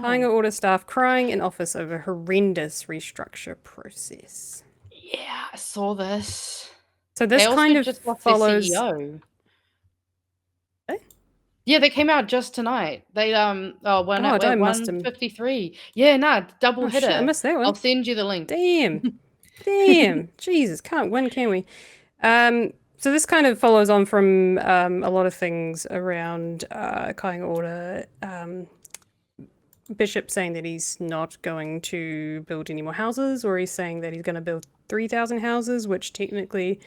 Kāinga Ora staff crying in office over horrendous restructure process. Yeah, I saw this. So They this also kind of just lost their follows. CEO. Eh? Yeah, they came out just tonight. They went Oh, at I must have. 1:53. Yeah, nah, double Oh shit, I hitter. missed that I'll one. send you the link. Damn. Jesus, can't win, can we? So this kind of follows on from a lot of things around Kāinga Ora. Bishop saying that he's not going to build any more houses, or he's saying that he's going to build 3,000 houses, which technically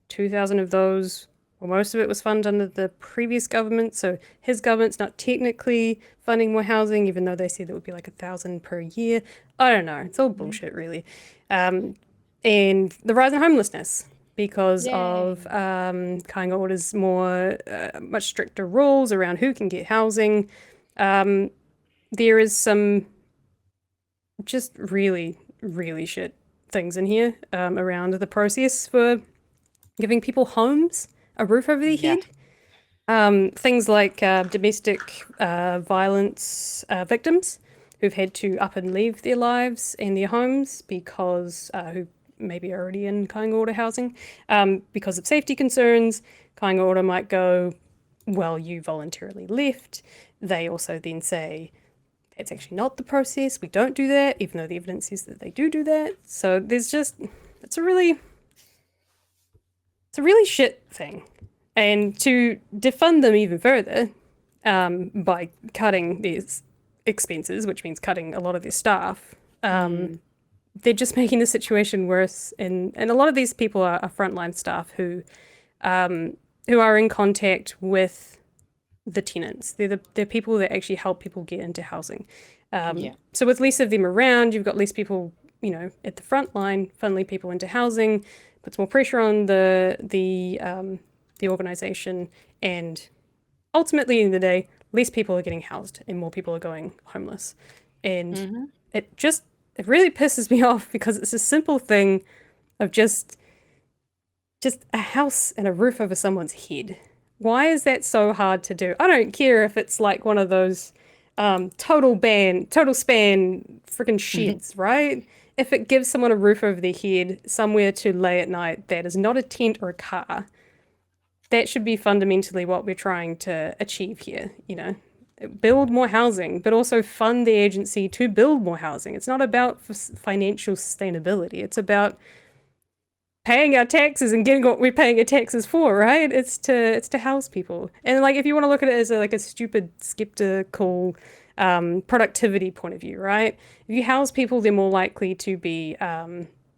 2,000 of those, or most of it, was funded under the previous government. So his government's not technically funding more housing, even though they said it would be like 1,000 per year. I don't know. It's all bullshit, really. And the rise in homelessness because of Kāinga Ora's more, much stricter rules around who can get housing. There is some just really, really shit things in here around the process for giving people homes, a roof over their head. Things like domestic violence victims who've had to up and leave their lives and their homes because who maybe are already in Kāinga Ora housing because of safety concerns. Kāinga Ora might go, well, you voluntarily left. They also then say, it's actually not the process. We don't do that, even though the evidence says that they do that. So there's just, it's a really shit thing. And to defund them even further by cutting these expenses, which means cutting a lot of their staff, they're just making the situation worse. And a lot of these people are frontline staff who are in contact with the tenants. They're people that actually help people get into housing. So with less of them around, you've got less people, at the front line funneling people into housing, puts more pressure on the organization, and ultimately, in the day, less people are getting housed and more people are going homeless. And it really pisses me off because it's a simple thing of just a house and a roof over someone's head. Why is that so hard to do? I don't care if it's like one of those total span freaking sheds, right? If it gives someone a roof over their head, somewhere to lay at night that is not a tent or a car, that should be fundamentally what we're trying to achieve here, build more housing, but also fund the agency to build more housing. It's not about financial sustainability. It's about paying our taxes and getting what we're paying our taxes for, right? It's to house people. And like, if you want to look at it as a stupid skeptical productivity point of view, right? If you house people, they're more likely to be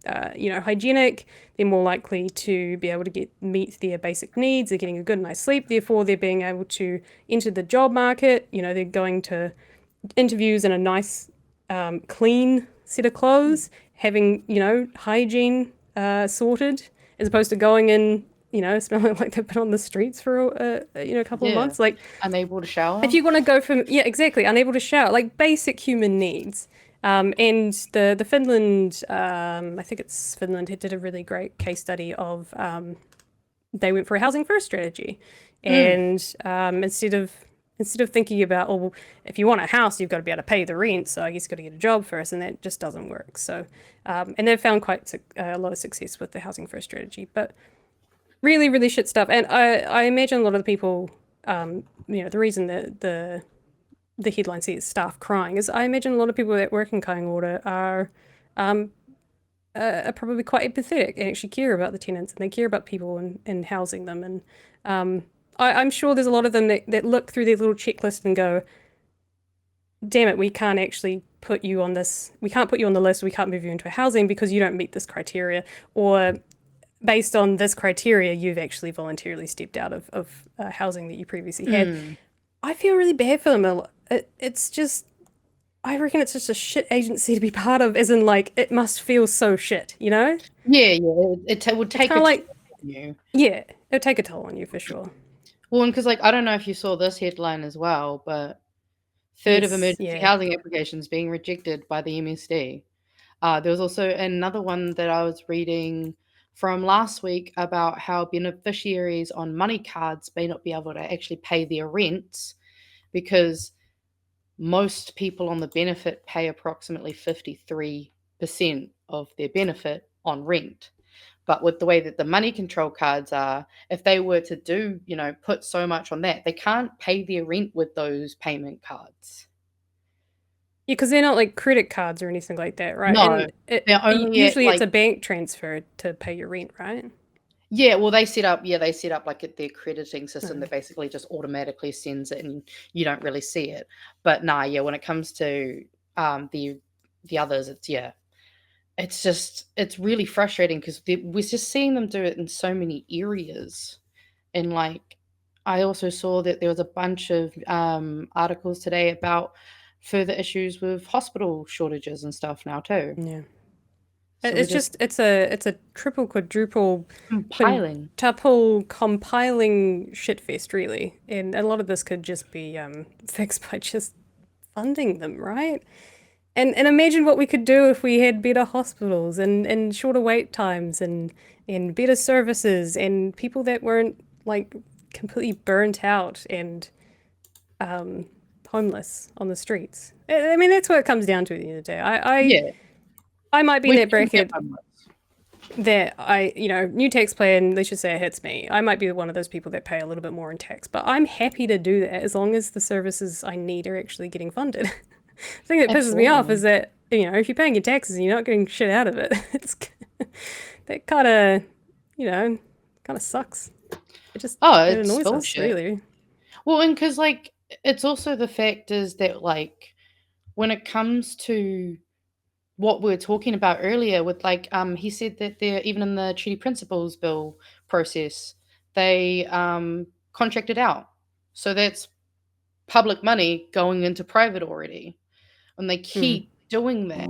hygienic. They're more likely to be able to meet their basic needs. They're getting a good night's sleep. Therefore, they're being able to enter the job market. They're going to interviews in a nice, clean set of clothes, having hygiene sorted, as opposed to going in, smelling like they've been on the streets for a couple of months. Like, unable to shower. If you want to go from exactly, unable to shower, like basic human needs. And the Finland, I think it's Finland, did a really great case study of they went for a housing first strategy, and instead of thinking about, well, if you want a house, you've got to be able to pay the rent, so I guess you've got to get a job first, and that just doesn't work. So, and they've found quite a lot of success with the housing first strategy, but really, really shit stuff. And I imagine a lot of the people, the reason that the headline says staff crying is I imagine a lot of people that work in Kāinga Ora are probably quite empathetic and actually care about the tenants, and they care about people and housing them. And I'm sure there's a lot of them that look through their little checklist and go, damn it, we can't actually put you on this. We can't put you on the list. We can't move you into housing because you don't meet this criteria. Or based on this criteria, you've actually voluntarily stepped out of housing that you previously had. I feel really bad for them. It's just, I reckon it's just a shit agency to be part of, as in, like, it must feel so shit, Yeah. It would take a toll on you. Yeah, it would take a toll on you for sure. Well, and because, like, I don't know if you saw this headline as well, but third of emergency housing applications being rejected by the MSD. There was also another one that I was reading from last week about how beneficiaries on money cards may not be able to actually pay their rents because most people on the benefit pay approximately 53% of their benefit on rent. But with the way that the money control cards are, if they were to do, put so much on that, they can't pay their rent with those payment cards. Yeah, because they're not like credit cards or anything like that, right? No, And they're only usually it's a bank transfer to pay your rent, right? Yeah, well, they set up like their crediting system that basically just automatically sends it, and you don't really see it. But when it comes to the others, it's really frustrating because we're just seeing them do it in so many areas. And like, I also saw that there was a bunch of articles today about further issues with hospital shortages and stuff now too. Yeah. So It's a triple, quadruple, compiling. quintuple compiling shitfest, really. And a lot of this could just be fixed by just funding them, right? And imagine what we could do if we had better hospitals and shorter wait times and better services and people that weren't like completely burnt out and homeless on the streets. I mean, that's what it comes down to at the end of the day. I might be in that bracket that new tax plan, let's just say it hits me. I might be one of those people that pay a little bit more in tax, but I'm happy to do that as long as the services I need are actually getting funded. The thing that pisses me off is that, if you're paying your taxes and you're not getting shit out of it, that kind of sucks. It annoys us, really. Well, and because like it's also the fact is that like when it comes to what we were talking about earlier with like he said that they're even in the treaty principles bill process they contracted out, so that's public money going into private already, and they keep doing that.